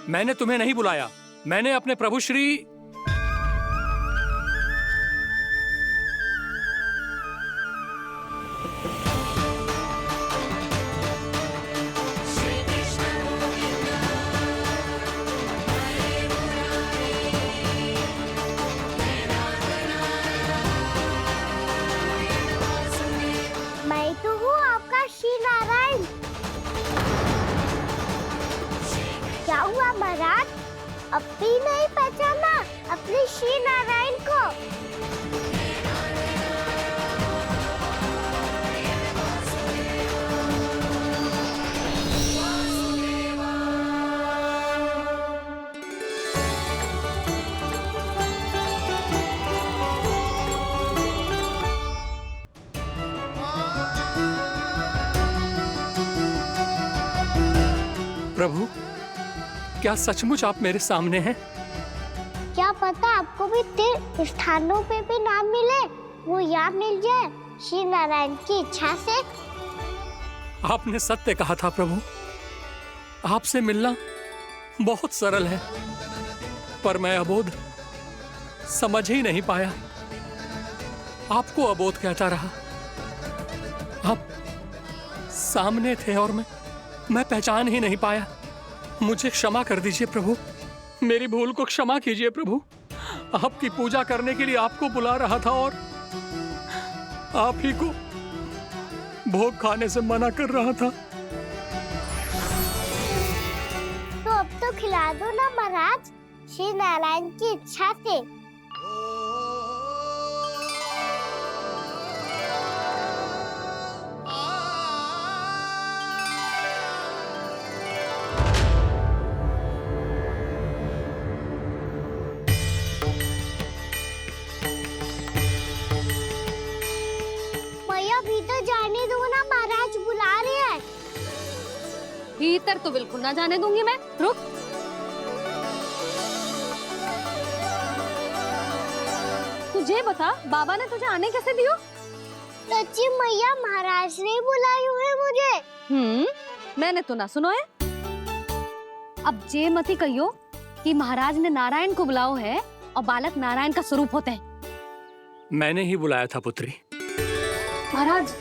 मैंने तुम्हें नहीं बुलाया। मैंने अपने प्रभु श्री मैं तो हूँ आपका श्री नारायण। क्या हुआ महाराज, अब भी नहीं पहचाना अपने श्री नारायण को? प्रभु, क्या सचमुच आप मेरे सामने हैं? क्या पता आपको भी तीर्थ स्थानों पे भी नाम मिले, वो यहाँ मिल जाए श्री नारायण की इच्छा से। आपने सत्य कहा था प्रभु। आपसे मिलना बहुत सरल है, पर मैं अबोध समझ ही नहीं पाया। आपको अबोध कहता रहा। आप सामने थे और मैं पहचान ही नहीं पाया। मुझे क्षमा कर दीजिए प्रभु, मेरी भूल को क्षमा कीजिए प्रभु। आपकी पूजा करने के लिए आपको बुला रहा था और आप ही को भोग खाने से मना कर रहा था। तो अब तो खिला दो ना महाराज, श्री नारायण की इच्छा से। मैया भीतर जाने दो ना, महाराज बुला रहे हैं। भीतर तो बिल्कुल ना जाने दूंगी मैं। रुक। तुझे बता, बाबा ने तुझे आने कैसे दियो? सच्ची मैया, महाराज ने बुलाई हुई मुझे। मैंने तो ना सुनो है। अब जे मती कहियो कि महाराज ने नारायण को बुलाओ है और बालक नारायण का स्वरूप होते हैं। मैंने ही बुलाया था पुत्री। महाराज,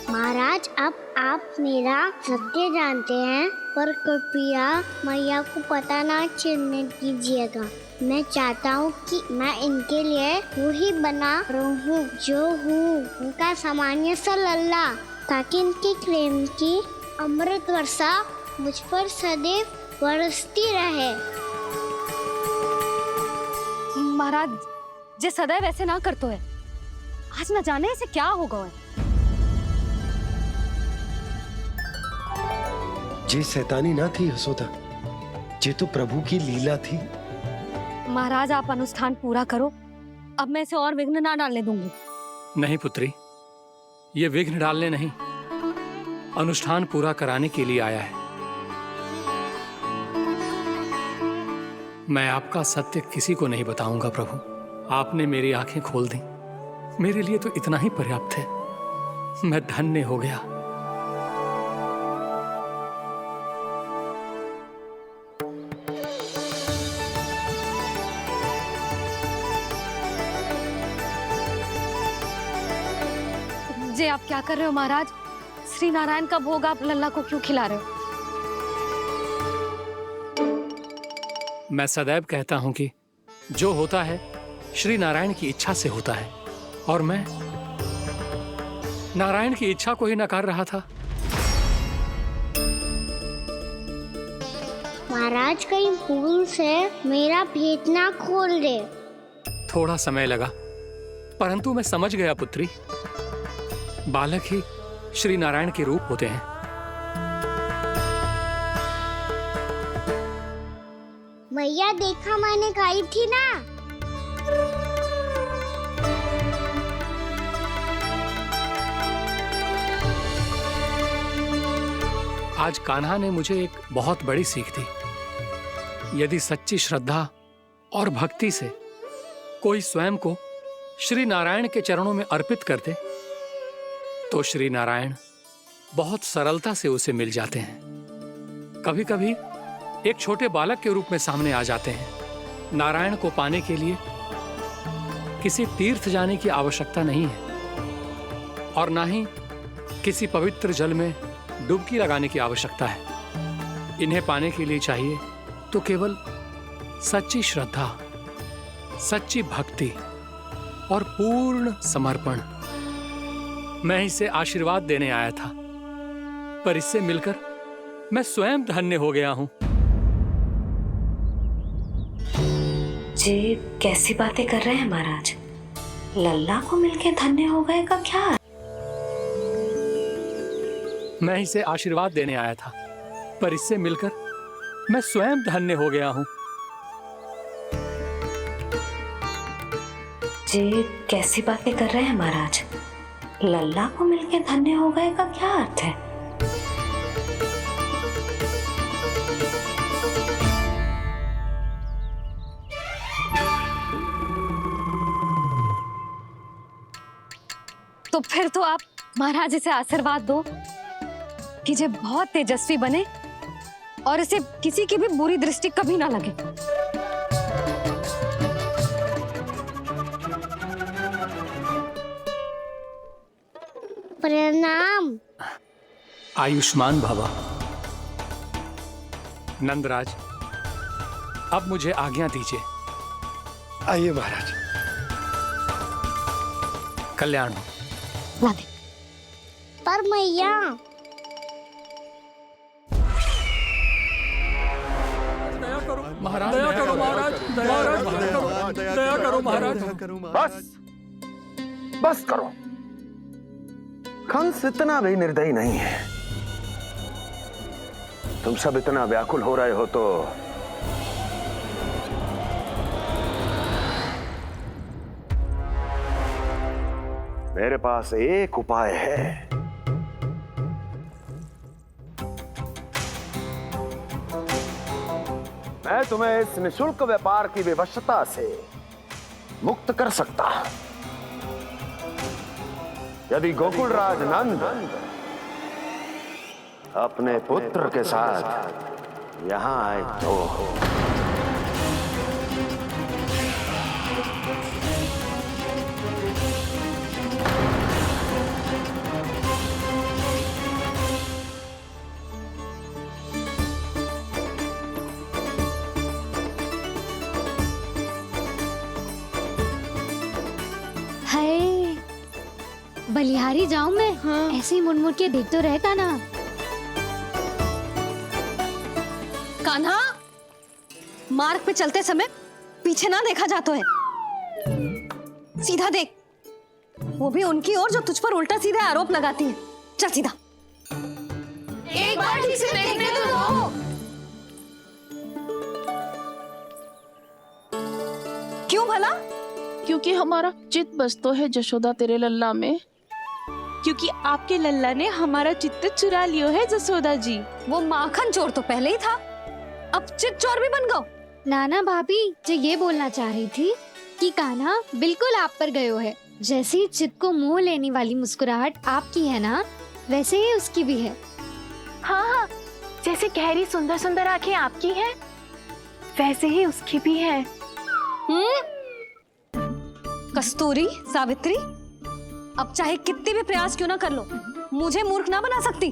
महाराज, अब आप मेरा सत्य जानते हैं, पर कृपया मैया को पता ना चलने दीजिएगा। मैं चाहता हूँ कि मैं इनके लिए वही बना रहूँ जो हूँ, उनका सामान्य सा लल्ला, ताकि इनके प्रेम की अमृत वर्षा मुझ पर सदैव बरसती रहे। महाराज जे सदैव ऐसे ना करतो है, आज न जाने इसे क्या होगा है। जे शैतानी ना थी यशोदा, जे तो प्रभु की लीला थी। महाराज आप अनुष्ठान पूरा करो, अब मैं इसे और विघ्न ना डालने दूंगी। नहीं पुत्री, ये विघ्न डालने नहीं, अनुष्ठान पूरा कराने के लिए आया है। मैं आपका सत्य किसी को नहीं बताऊंगा प्रभु। आपने मेरी आंखें खोल दी, मेरे लिए तो इतना ही पर्याप्त है। मैं धन्य हो गया। जे आप क्या कर रहे हो महाराज? श्री नारायण का भोग आप लल्ला को क्यों खिला रहे हो? मैं सदैव कहता हूं कि जो होता है श्री नारायण की इच्छा से होता है, और मैं नारायण की इच्छा को ही नकार रहा था। महाराज, कहीं भूल से मेरा भेद ना खोल दे। थोड़ा समय लगा, परंतु मैं समझ गया पुत्री। बालक ही श्री नारायण के रूप होते हैं। मैया देखा, मैंने गाई थी ना। आज कान्हा ने मुझे एक बहुत बड़ी सीख दी। यदि सच्ची श्रद्धा और भक्ति से कोई स्वयं को श्री नारायण के चरणों में अर्पित कर दे तो श्री नारायण बहुत सरलता से उसे मिल जाते हैं। कभी कभी एक छोटे बालक के रूप में सामने आ जाते हैं। नारायण को पाने के लिए किसी तीर्थ जाने की आवश्यकता नहीं है और ना ही किसी पवित्र जल में डुबकी लगाने की आवश्यकता है। इन्हें पाने के लिए चाहिए तो केवल सच्ची श्रद्धा, सच्ची भक्ति और पूर्ण समर्पण। मैं इसे आशीर्वाद देने आया था, पर इससे मिलकर मैं स्वयं धन्य हो गया हूं। जी कैसी बातें कर रहे हैं महाराज? लल्ला को मिलके धन्य हो गए का क्या? मैं इसे आशीर्वाद देने आया था, पर इससे मिलकर मैं स्वयं धन्य हो गया हूं। जी कैसी बातें कर रहे हैं महाराज? लल्ला को मिलके धन्य हो गए का क्या अर्थ है? तो फिर तो आप महाराज इसे आशीर्वाद दो कि ये बहुत तेजस्वी बने और इसे किसी की भी बुरी दृष्टि कभी ना लगे। प्रणाम। आयुष्मान भव। नंदराज, अब मुझे आज्ञा दीजिए। आइए महाराज। कल्याण हो। राधे। पर मैया, दया करो महाराज, दया करो महाराज, दया करो महाराज। बस करो। कंस इतना भी निर्दयी नहीं है। तुम सब इतना व्याकुल हो रहे हो तो मेरे पास एक उपाय है। मैं तुम्हें इस निशुल्क व्यापार की विवशता से मुक्त कर सकता हूं। यदि गोकुलराज नंद अपने पुत्र के साथ यहां आए तो हाय, बलिहारी जाऊं मैं? हाँ। ऐसे ही मुड़ के देख तो रहता ना। कान्हा, मार्ग पे चलते समय पीछे ना देखा जाता है। सीधा देख, वो भी उनकी ओर जो तुझ पर उल्टा सीधा आरोप लगाती है। चल सीधा। एक बार ठीक से देखने तो दो। क्यों भला? क्योंकि हमारा चित्त बसतो है जशोदा तेरे लल्ला में। क्योंकि आपके लल्ला ने हमारा चित्त चुरा लियो है जसोदा जी। वो माखन चोर तो पहले ही था, अब चित्त चोर भी बन गो। नाना भाभी जो ये बोलना चाह रही थी कि कान्हा बिल्कुल आप पर गयो है। जैसे ही चित्त को मोह लेने वाली मुस्कुराहट आपकी है ना, वैसे ही उसकी भी है। हाँ हाँ, जैसे गहरी सुंदर सुंदर आंखें आपकी हैं, वैसे ही उसकी भी है। कस्तूरी, सावित्री, अब चाहे कितने भी प्रयास क्यों ना कर लो, मुझे मूर्ख ना बना सकती।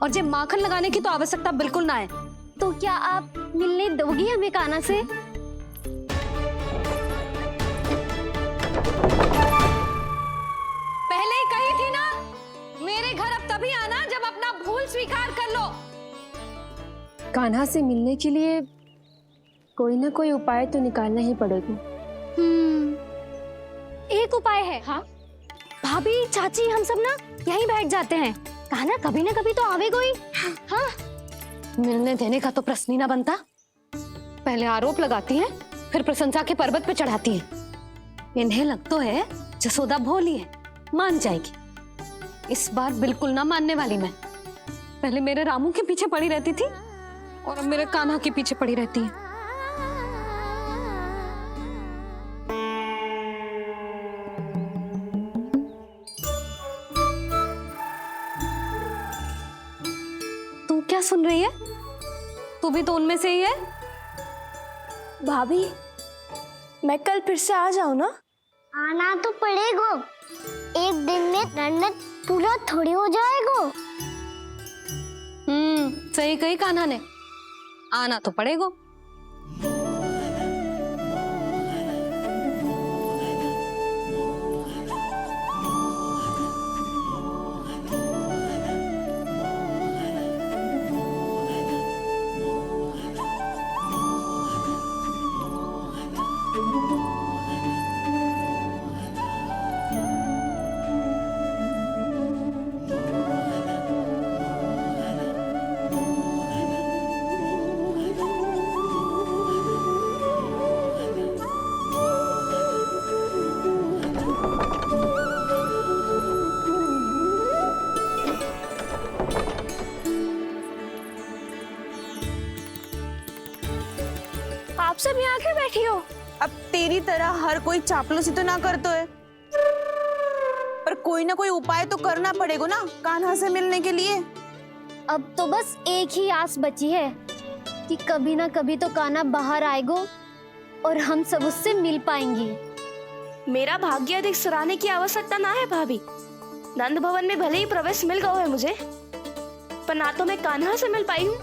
और जे माखन लगाने की तो आवश्यकता बिल्कुल ना है। तो क्या आप मिलने दोगी हमें कान्हा से? पहले ही कही थी ना, मेरे घर अब तभी आना जब अपना भूल स्वीकार कर लो। कान्हा से मिलने के लिए कोई ना कोई उपाय तो निकालना ही पड़ेगा। एक उपाय है। हाँ? भाभी, चाची, हम सब ना यहीं बैठ जाते हैं। कान्हा कभी ना कभी तो आवेगा ही। हाँ। मिलने देने का तो प्रश्न ही ना बनता। पहले आरोप लगाती है, फिर प्रशंसा के पर्वत पे चढ़ाती है। इन्हें लगता है जसोदा भोली है, मान जाएगी। इस बार बिल्कुल ना मानने वाली मैं। पहले मेरे रामू के पीछे पड़ी रहती थी और अब मेरे कान्हा के पीछे पड़ी रहती है। तू क्या सुन रही है? तू भी तो उनमें से ही है। भाभी, मैं कल फिर से आ जाऊं ना? आना तो पड़ेगा। एक दिन में रन्नत पूरा थोड़ी हो जाएगा। सही कही कान्हा ने, आना तो पड़ेगा। आप सब यहाँ क्यों बैठी हो? अब तेरी तरह हर कोई चापलूसी तो ना करता है, पर कोई ना कोई उपाय तो करना पड़ेगा ना कान्हा से मिलने के लिए। अब तो बस एक ही आस बची है कि कभी ना कभी तो कान्हा बाहर आएगा और हम सब उससे मिल पाएंगे। मेरा भाग्य अधिक सराहने की आवश्यकता ना है भाभी। नंद भवन में भले ही प्रवेश मिल गया है मुझे, पर ना तो मैं कान्हा से मिल पाई हूँ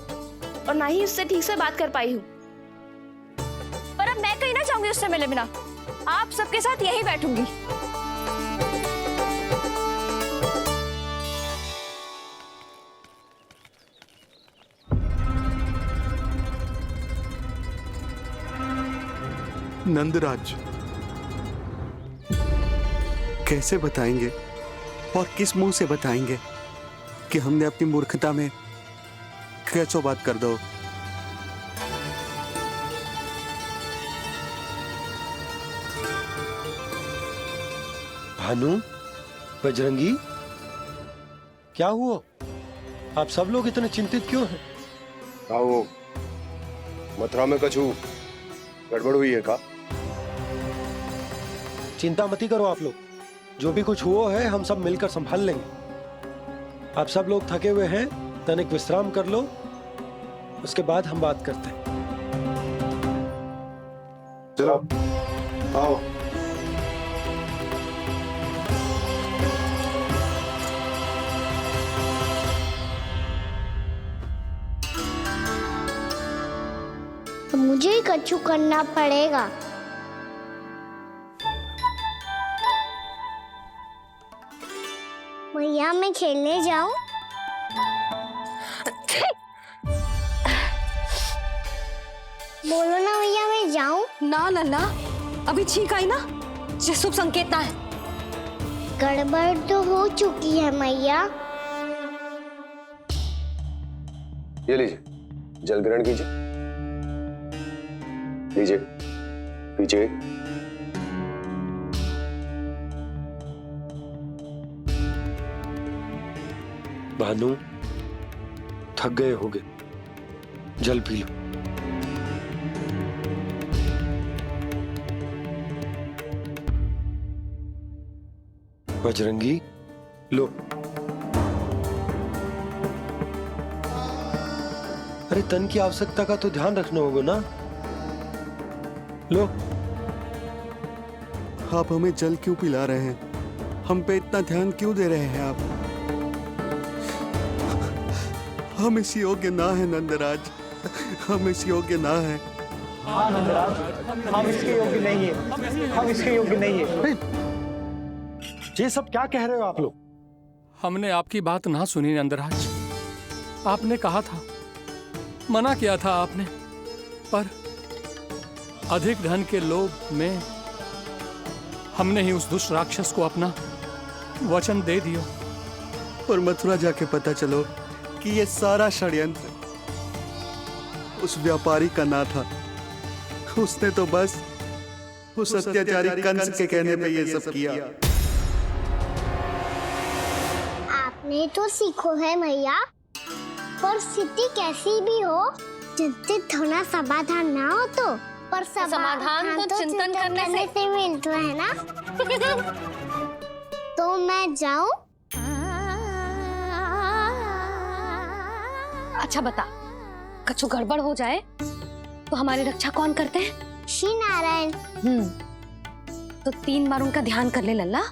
और ना ही उससे ठीक से बात कर पाई हूँ। पर अब मैं कहीं ना जाऊंगी उससे मिले बिना। आप सबके साथ यहीं बैठूंगी। नंदराज, कैसे बताएंगे और किस मुंह से बताएंगे कि हमने अपनी मूर्खता में कैसो बात कर दो। भानु, बजरंगी, क्या हुआ? आप सब लोग इतने चिंतित क्यों हैं? आओ, मथुरा में कछु गड़बड़ हुई है का? चिंता मत करो आप लोग, जो भी कुछ हुआ है हम सब मिलकर संभाल लेंगे। आप सब लोग थके हुए हैं, तनिक विश्राम कर लो, उसके बाद हम बात करते हैं। चलो, आओ। मुझे ही कछु करना पड़ेगा। मैया, मैं खेलने जाऊं? बोलो ना मैया, मैं जाऊं? ना लल्ला, अभी छींक आई ना, ये शुभ संकेत ना है। गड़बड़ तो हो चुकी है मैया। ये लीजिए, जल ग्रहण कीजिए। लीजिए, पीछे। भानु, थक गए होगे, जल पी लो। बजरंगी, लो। अरे तन की आवश्यकता का तो ध्यान रखना होगा ना। लो। आप हमें जल क्यों पिला रहे हैं? हम पे इतना ध्यान क्यों दे रहे हैं आप? हम इस योग्य ना है नंदराज, हम इस योग्य ना है। हाँ नंदराज, हम इसके योग्य नहीं है, हम इसके योग्य नहीं है। ये सब क्या कह रहे हो आप लोग? हमने आपकी बात ना सुनी नंदराज। आपने कहा था, मना किया था आपने, पर अधिक धन के लोभ में हमने ही उस दुष्ट राक्षस को अपना वचन दे दिया। और मथुरा जाके पता चलो कि ये सारा षड्यंत्र उस व्यापारी का ना था। उसने तो बस उस अत्याचारी कंस के कहने पे ये सब किया। आपने तो सीखो है मैया, परिस्थिति कैसी भी हो, चिंतित होना समाधान ना हो तो, पर समाधान तो चिंतन करने से मिलता है ना। तो मैं जाऊं? अच्छा बता, कछु गड़बड़ हो जाए तो हमारी रक्षा कौन करते हैं? श्री नारायण। तो 3 बार उनका ध्यान कर ले लल्ला।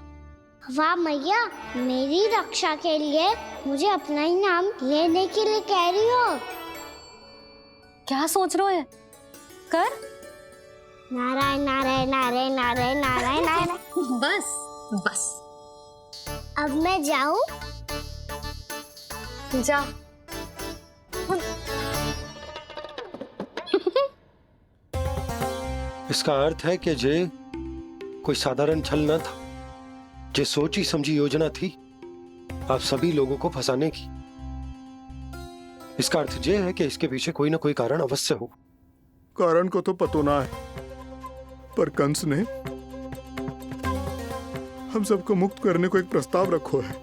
वाह मैया, मेरी रक्षा के लिए मुझे अपना ही नाम लेने के लिए कह रही हो? क्या सोच रहे हो? कर। नारायण नारायण नारायण नारायण नारायण नारायण। बस बस। अब मैं जाऊं? जा। इसका अर्थ है कि जे कोई साधारण छल न था, जे सोची समझी योजना थी आप सभी लोगों को फंसाने की। इसका अर्थ ये है कि इसके पीछे कोई ना कोई कारण अवश्य हो। कारण को तो पतो ना है, पर कंस ने हम सबको मुक्त करने को एक प्रस्ताव रखो है।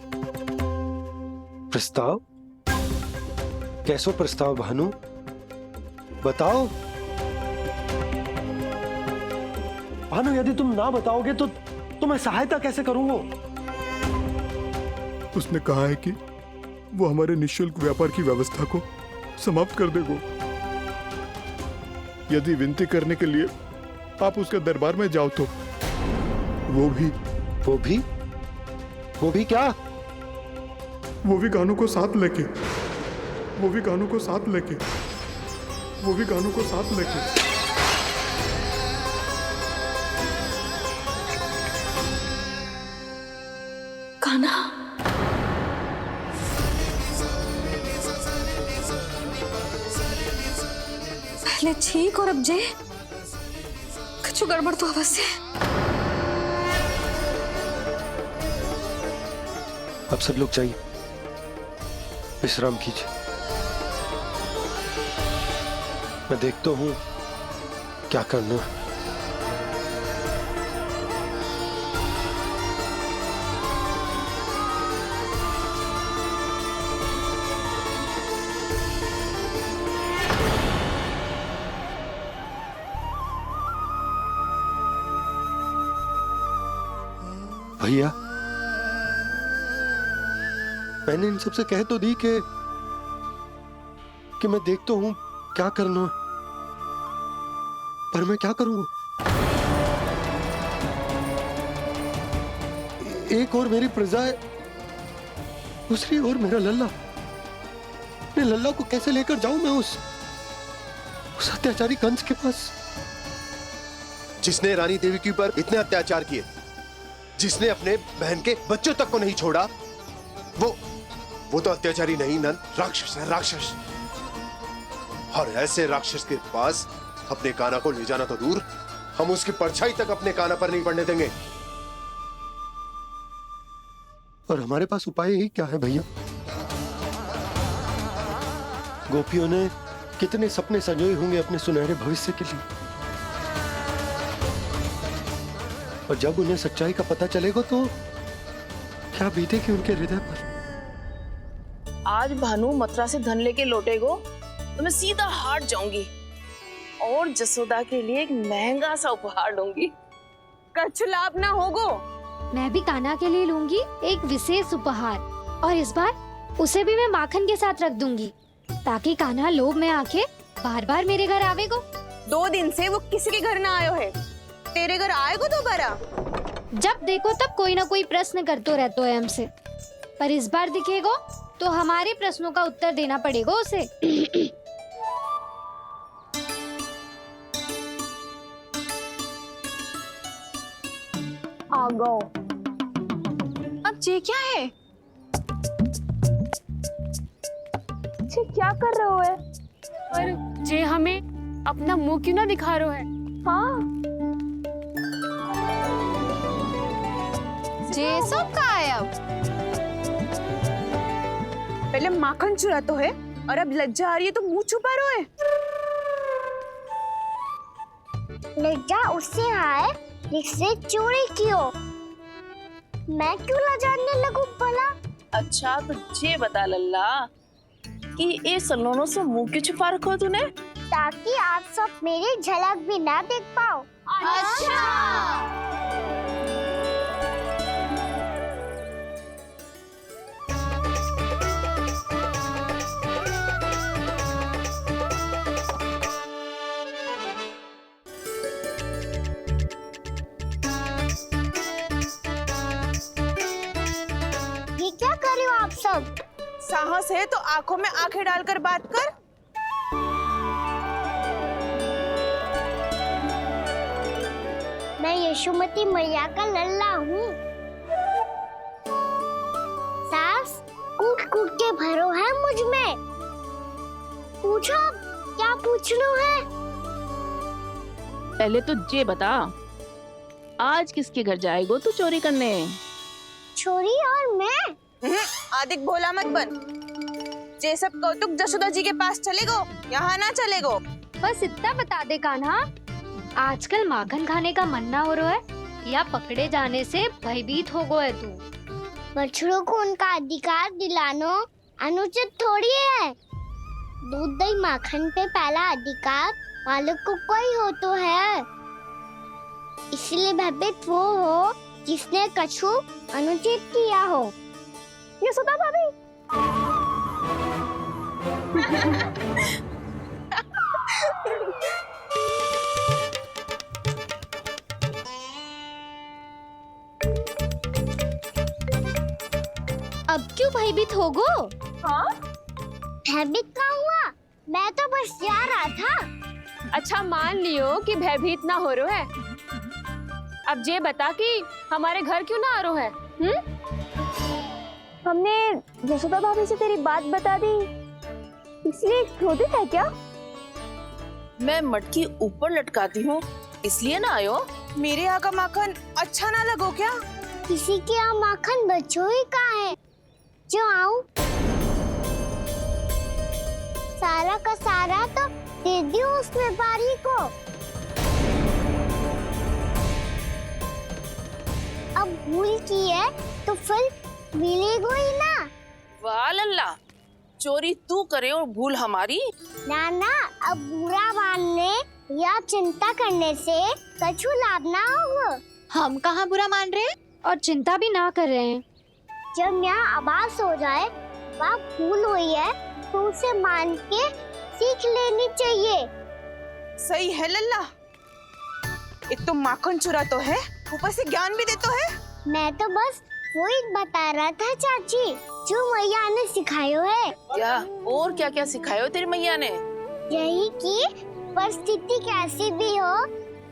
प्रस्ताव? कैसो प्रस्ताव भानु, बताओ। भानु, यदि तुम ना बताओगे तो मैं सहायता कैसे करूंगा? उसने कहा है कि वो हमारे निःशुल्क व्यापार की व्यवस्था को समाप्त कर देगा यदि विनती करने के लिए आप उसके दरबार में जाओ तो। वो भी क्या? वो भी गानों को साथ लेके कान्हा, पहले ठीक और अब जे कुछ गड़बड़ तो अवश्य है। अब सब लोग जाइए, विश्राम कीजिए। मैं देखता हूं क्या करना है। भैया, मैंने इन सबसे कह तो दी कि मैं देखता हूं क्या करना है, पर मैं क्या करूंगा? एक और मेरी प्रजा है, दूसरी ओर मेरा लल्ला। मैं लल्ला को कैसे लेकर जाऊं मैं उस अत्याचारी कंस के पास? जिसने रानी देवी के ऊपर इतने अत्याचार किए, जिसने अपने बहन के बच्चों तक को नहीं छोड़ा, वो तो अत्याचारी नहीं नंद, राक्षस है, राक्षस। और ऐसे राक्षस के पास अपने कान्हा को ले जाना तो दूर, हम उसकी परछाई तक अपने कान्हा पर नहीं पड़ने देंगे। और हमारे पास उपाय ही क्या है भैया? गोपियों ने कितने सपने संजोए होंगे अपने सुनहरे भविष्य के लिए, और जब उन्हें सच्चाई का पता चलेगा तो क्या बीतेगी उनके हृदय पर? आज भानु मथुरा से धन लेके लौटेगो तो मैं सीधा हाट जाऊंगी और जसोदा के लिए एक महंगा सा उपहार लूंगी। कछु लाभ ना होगो। मैं भी कान्हा के लिए लूंगी एक विशेष उपहार, और इस बार उसे भी मैं माखन के साथ रख दूंगी, ताकि कान्हा लोभ में आके बार बार मेरे घर आवेगो। 2 दिन से वो किसी के घर ना आयो है, तेरे घर आएगो दोबारा? जब देखो तब कोई ना कोई प्रश्न करते रहते है हमसे, पर इस बार दिखेगो तो हमारे प्रश्नों का उत्तर देना पड़ेगा उसे। आ गो। अब ये क्या है? ये क्या कर रहे हो है? पर जे हमें अपना मुंह क्यों ना दिखा रहे है? हाँ, जे सब का है अब? पहले माखन चुरा तो है और अब लज्जा आ रही है तो मुंह छुपा रहे है। लज्जा उससे है जिससे चोरी की हो। मैं क्यों लजाने लगूं भला? अच्छा तो ये बता लल्ला कि ये सलोनों से मुंह क्यों छुपा रखो तूने? ताकि आप सब मेरी झलक भी ना देख पाओ। ये क्या कर रहे हो आप सब? साहस है तो आंखों में आंखें डालकर बात कर। मैं यशोमती मैया का लल्ला हूँ। सास कूट कूट के भरो है मुझ में। पूछो क्या पूछना है? पहले तो ये बता, आज किसके घर जाएगो तू चोरी करने? छोरी और मैं? आदिक भोला मत बन। जे सब कौतुक जशोदा जी के पास चलेगो, यहाँ ना चलेगो। बस इतना बता दे कान्हा, आजकल माखन खाने का मन ना हो रहा है या पकड़े जाने से भयभीत हो गो है तू? बछड़ों को उनका अधिकार दिलाना अनुचित थोड़ी है। दूध दही माखन पे पहला अधिकार मालिक को कोई हो तो है। इसलिए भयभीत वो हो जिसने कछु अनुचित किया हो। यशोदा भाभी। अब क्यों भयभीत हो गो? हाँ? भयभीत का हुआ? मैं तो बस जा रहा था। अच्छा मान लियो कि भयभीत ना हो रहा है। अब ये बता कि हमारे घर क्यों ना आ रहा है? हमने यशोदा भाभी से तेरी बात बता दी, इसलिए क्रोधित है क्या? मैं मटकी ऊपर लटकाती हूँ इसलिए ना आयो? मेरे यहाँ का माखन अच्छा ना लगो क्या? किसी के यहाँ माखन बच्चों ही कहाँ है जो आऊं? सारा का सारा तो दे दियो उस व्यापारी को। अब भूल की है तो फिर मिलेगो ही ना। वाह लल्ला, चोरी तू करे और भूल हमारी। ना ना, अब बुरा मानने या चिंता करने से कछु लाभ ना होगा। हम कहाँ बुरा मान रहे हैं और चिंता भी ना कर रहे हैं। जब यहाँ आभास हो जाए वहाँ भूल हुई है तो उसे मान के सीख लेनी चाहिए। सही है लल्ला, एक तो माखन चुरा तो है, ऊपर से ज्ञान भी दे तो है। मैं तो बस वही बता रहा था चाची जो मैया ने सिखायो है। क्या और क्या क्या सिखायो तेरी मैया ने? यही कि परिस्थिति कैसी भी हो,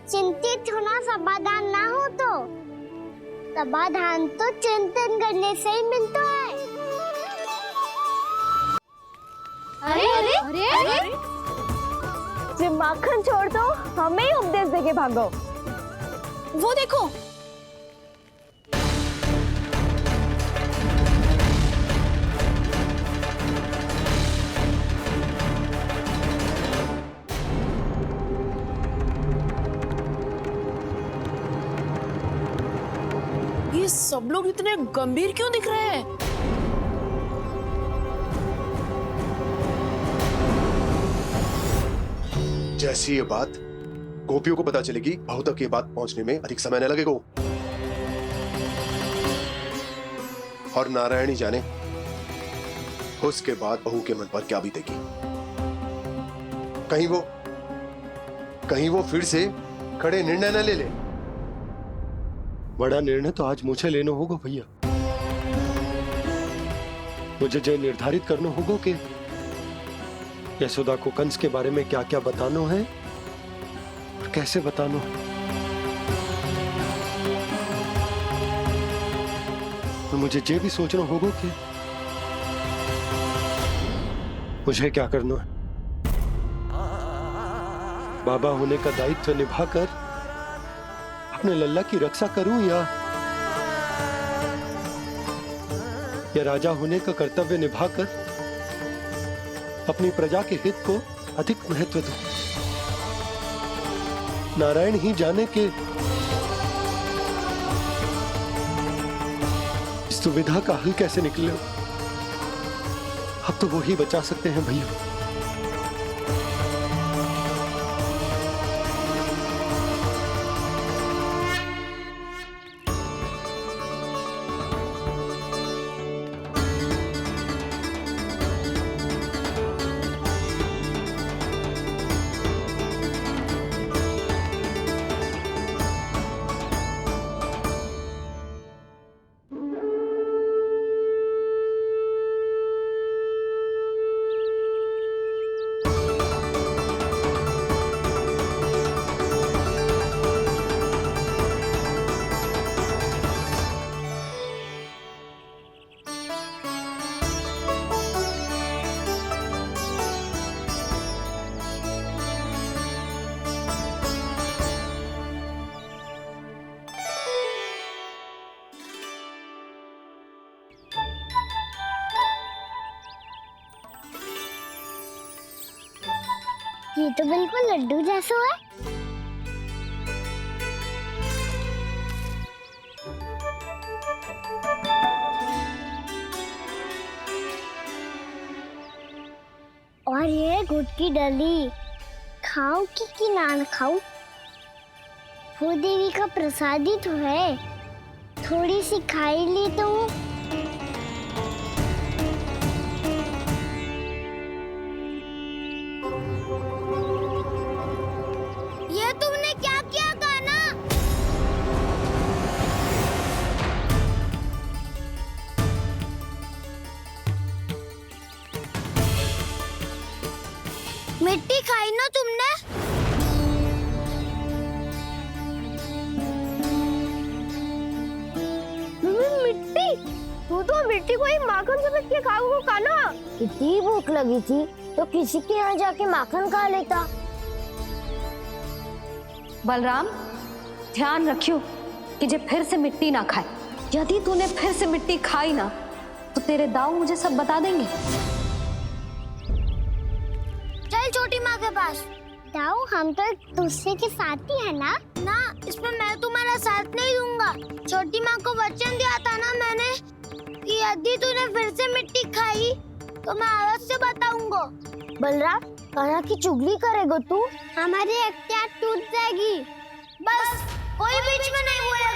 चिंतित होना समाधान ना हो तो समाधान तो चिंतन करने से ही मिलता है। अरे अरे अरे, अरे? जब माखन छोड़ दो हमें ही उपदेश देके भागो। वो देखो, ये सब लोग इतने गंभीर क्यों दिख रहे हैं? जैसी ये बात गोपियों को पता चलेगी, बहू तक ये बात पहुंचने में अधिक समय न लगेगा। और नारायण ही जाने उसके बाद बहू के मन पर क्या बीतेगी। कहीं वो फिर से खड़े निर्णय न ले ले। बड़ा निर्णय तो आज मुझे लेना होगा भैया। मुझे जो निर्धारित करना होगा कि यशोदा को कंस के बारे में क्या क्या बताना है और कैसे बताना है। और मुझे ये भी सोचना होगा कि मुझे क्या करना है। बाबा होने का दायित्व निभाकर अपने लल्ला की रक्षा करूं या राजा होने का कर्तव्य निभाकर अपनी प्रजा के हित को अधिक महत्व दूं। नारायण ही जाने के इस दुविधा का हल कैसे निकले। अब तो वो ही बचा सकते हैं भैया। ये तो बिल्कुल लड्डू जैसा है। और ये गुड़ की डली खाऊं कि ना खाऊं? वो देवी का प्रसाद ही तो है, थोड़ी सी खाई ली तो। ये तुमने क्या किया कान्हा? मिट्टी खाई ना तुमने? मिट्टी? तू तो मिट्टी को ही माखन से के खाओगे कान्हा। कितनी भूख लगी थी तो किसी के यहाँ जाके माखन खा लेता। बलराम, ध्यान रखियो कि जे फिर से मिट्टी ना खाए। यदि तूने फिर से मिट्टी खाई ना तो तेरे दाऊ मुझे सब बता देंगे। चल छोटी माँ के पास। दाऊ, हम तो एक दूसरे के साथ ही है ना? ना, इसमें मैं तुम्हारा साथ नहीं दूंगा। छोटी माँ को वचन दिया था ना मैंने कि यदि तूने फिर से मिट्टी खाई तो मैं अवश्य बताऊंगा। बलराम, कान्हा की चुगली करेगा तू? हमारी अख्तियार टूट जाएगी। बस कोई बीच में नहीं बोले।